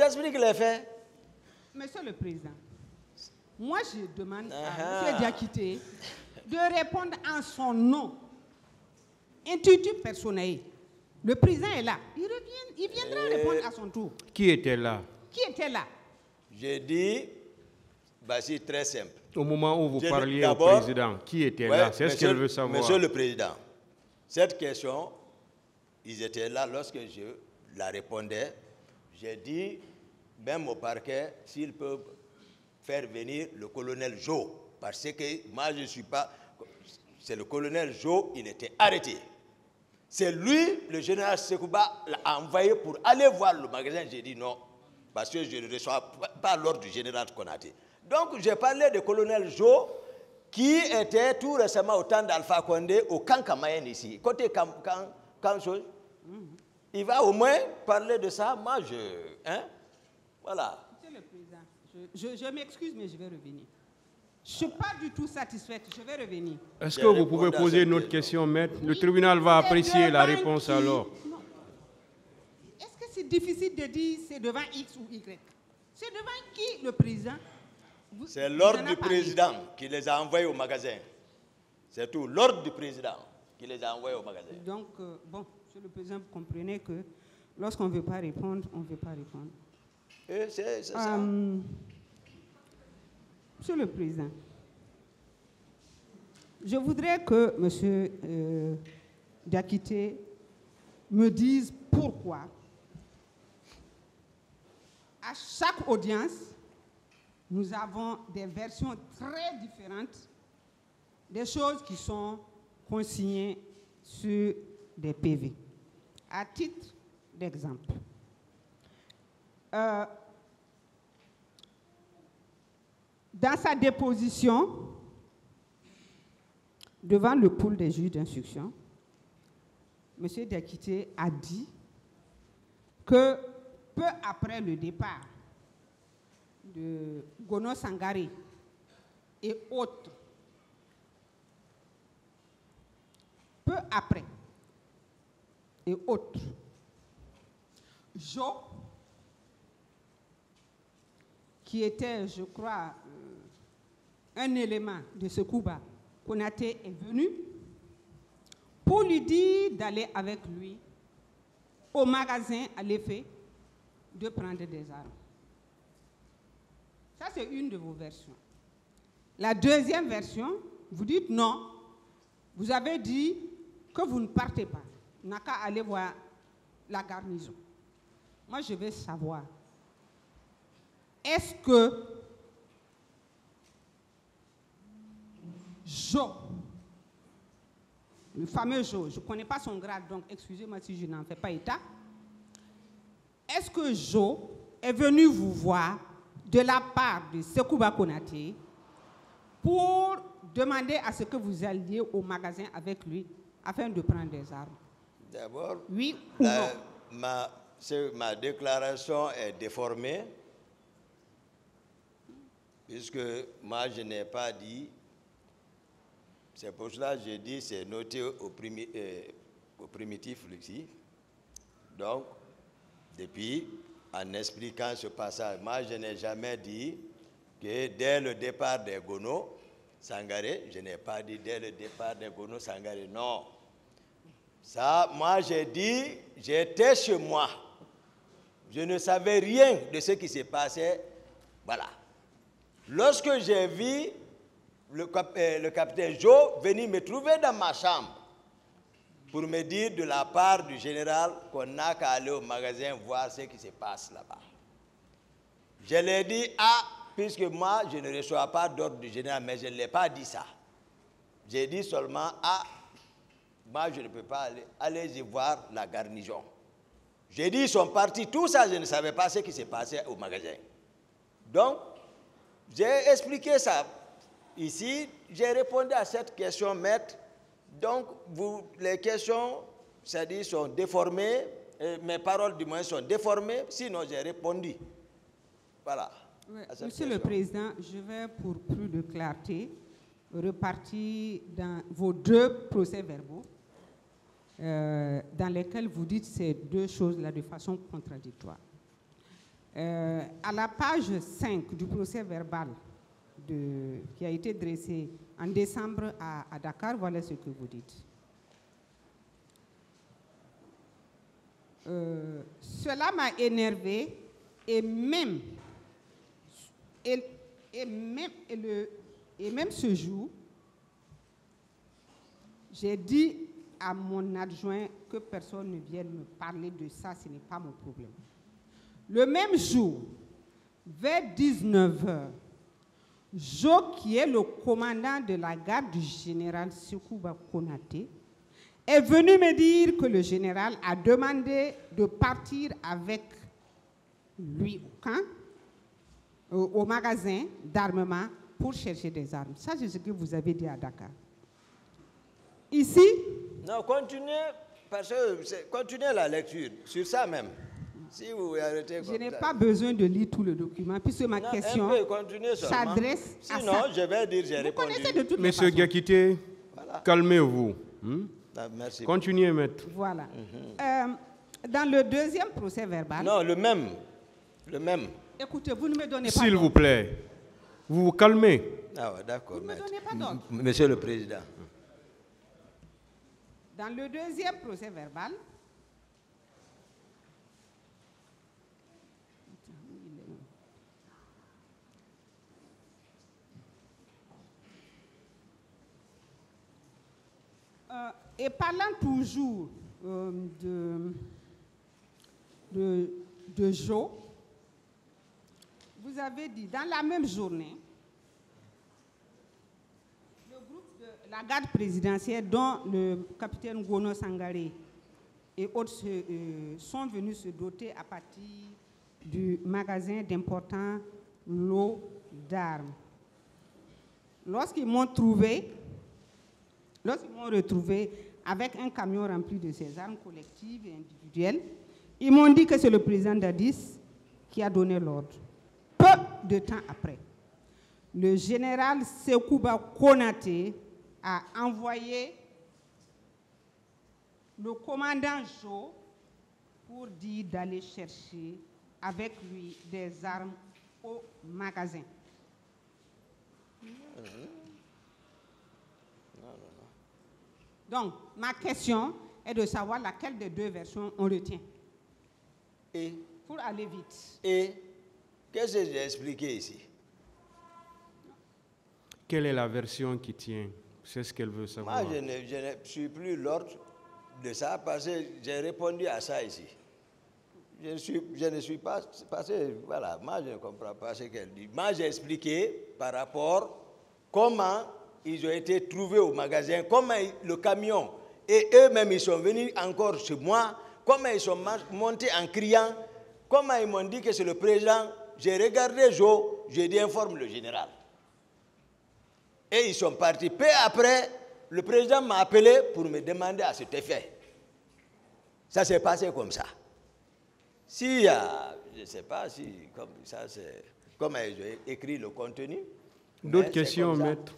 j'explique les faits. Monsieur le Président, moi je demande à M. Diakité de répondre en son nom, intitut personnel. Le président est là. Il viendra répondre à son tour. Qui était là? Qui était là? J'ai dit, bah, c'est très simple. Au moment où vous parliez au président, qui était là? C'est ce qu'elle veut savoir. Monsieur le Président, cette question, ils étaient là lorsque je la répondais. J'ai dit, même au parquet, s'ils peuvent faire venir le colonel Jo, parce que moi je ne suis pas... C'est le colonel Jo, il était arrêté. C'est lui, le général Sekouba, l'a envoyé pour aller voir le magasin. J'ai dit non, parce que je ne reçois pas l'ordre du général Konaté. Donc j'ai parlé du colonel Jo, qui était tout récemment au temps d'Alpha Condé au camp Kamayen ici. Côté camp chose, il va au moins parler de ça. Moi, voilà. Monsieur le Président, je m'excuse, mais je vais revenir. Je ne suis pas du tout satisfaite. Je vais revenir. Est-ce que vous pouvez poser une autre question, maître? Le tribunal va apprécier la réponse alors. Est-ce que c'est difficile de dire c'est devant X ou Y? C'est devant qui, le président? C'est l'ordre du président qui les a envoyés au magasin. C'est tout. L'ordre du président qui les a envoyés au magasin. Donc, bon, monsieur le président, vous comprenez que lorsqu'on ne veut pas répondre, on ne veut pas répondre. C'est ça. Monsieur le Président, je voudrais que M. Diakité me dise pourquoi, à chaque audience, nous avons des versions très différentes des choses qui sont consignées sur des PV. À titre d'exemple, dans sa déposition devant le pool des juges d'instruction, M. Diakité a dit que peu après le départ de Gono Sangaré et autres, peu après et autres, Jo, qui était, je crois, un élément de ce Kuba, Konaté est venu pour lui dire d'aller avec lui au magasin à l'effet de prendre des armes. Ça, c'est une de vos versions. La deuxième version, vous dites non. Vous avez dit que vous ne partez pas. Vous n'avez qu'à aller voir la garnison. Moi, je veux savoir, est-ce que Jo, le fameux Jo, je ne connais pas son grade, donc excusez-moi si je n'en fais pas état, est-ce que Jo est venu vous voir de la part de Sekouba Konaté pour demander à ce que vous alliez au magasin avec lui afin de prendre des armes? D'abord, oui ou non? Ma déclaration est déformée, puisque moi je n'ai pas dit, c'est pour cela que j'ai dit, c'est noté au primitif ici. Donc, depuis, en expliquant ce passage, moi je n'ai jamais dit que dès le départ des Gono Sangaré, je n'ai pas dit dès le départ des Gono Sangaré, non. Ça, moi j'ai dit, j'étais chez moi. Je ne savais rien de ce qui s'est passé. Voilà. Lorsque j'ai vu le capitaine Jo venir me trouver dans ma chambre pour me dire de la part du général qu'on n'a qu'à aller au magasin voir ce qui se passe là-bas. Je lui ai dit, puisque moi je ne reçois pas d'ordre du général, mais je ne l'ai pas dit ça. J'ai dit seulement, moi je ne peux pas aller, allez-y voir la garnison. J'ai dit, ils sont partis, tout ça, je ne savais pas ce qui s'est passé au magasin. Donc, j'ai expliqué ça. Ici, j'ai répondu à cette question, maître. Donc, les questions, c'est-à-dire, sont déformées, mes paroles du moins sont déformées, sinon j'ai répondu. Voilà. Oui, Monsieur le Président, je vais, pour plus de clarté, repartir dans vos deux procès-verbaux, dans lesquels vous dites ces deux choses-là de façon contradictoire. À la page 5 du procès verbal qui a été dressé en décembre à Dakar, voilà ce que vous dites. Cela m'a énervé et même ce jour, j'ai dit à mon adjoint que personne ne vienne me parler de ça, ce n'est pas mon problème. Le même jour, vers 19h, Jo, qui est le commandant de la garde du général Sekouba Konaté, est venu me dire que le général a demandé de partir avec lui au camp, au magasin d'armement pour chercher des armes. Ça, c'est ce que vous avez dit à Dakar. Ici... Non, continuez la lecture, sur ça même. Si vous arrêtez je n'ai pas besoin de lire tout le document, puisque ma question s'adresse à ça. Sinon, je vais dire, j'ai répondu. Monsieur Gakité, voilà. Calmez-vous. Merci. Continuez, maître. Voilà. Dans le deuxième procès verbal... Non, le même. Écoutez, vous ne me donnez pas... S'il vous plaît, vous vous calmez. Ah ouais, d'accord, vous ne me donnez pas d'ordre. Monsieur le Président. Dans le deuxième procès verbal... et parlant toujours de Jo, vous avez dit, dans la même journée, le groupe de la garde présidentielle, dont le capitaine Gono Sangaré et autres sont venus se doter à partir du magasin d'importants lots d'armes. Lorsqu'ils m'ont retrouvé avec un camion rempli de ces armes collectives et individuelles, ils m'ont dit que c'est le président Dadis qui a donné l'ordre. Peu de temps après, le général Sekouba Konaté a envoyé le commandant Jo pour dire d'aller chercher avec lui des armes au magasin. Donc, ma question est de savoir laquelle des deux versions on retient. Et pour aller vite. Et qu'est-ce que j'ai expliqué ici? Quelle est la version qui tient? C'est ce qu'elle veut savoir. Moi, je ne suis plus l'ordre de ça parce que j'ai répondu à ça ici. Je ne suis pas passé, voilà, moi je ne comprends pas ce qu'elle dit. Moi j'ai expliqué par rapport comment ils ont été trouvés au magasin, comment le camion et eux-mêmes ils sont venus encore chez moi, comment ils sont montés en criant, comment ils m'ont dit que c'est le président. J'ai regardé Jo, j'ai dit informe le général. Et ils sont partis. Peu après, le président m'a appelé pour me demander à cet effet. Ça s'est passé comme ça. S'il y a, je ne sais pas si, comme ça, c'est comment ils ont écrit le contenu. D'autres questions, maître?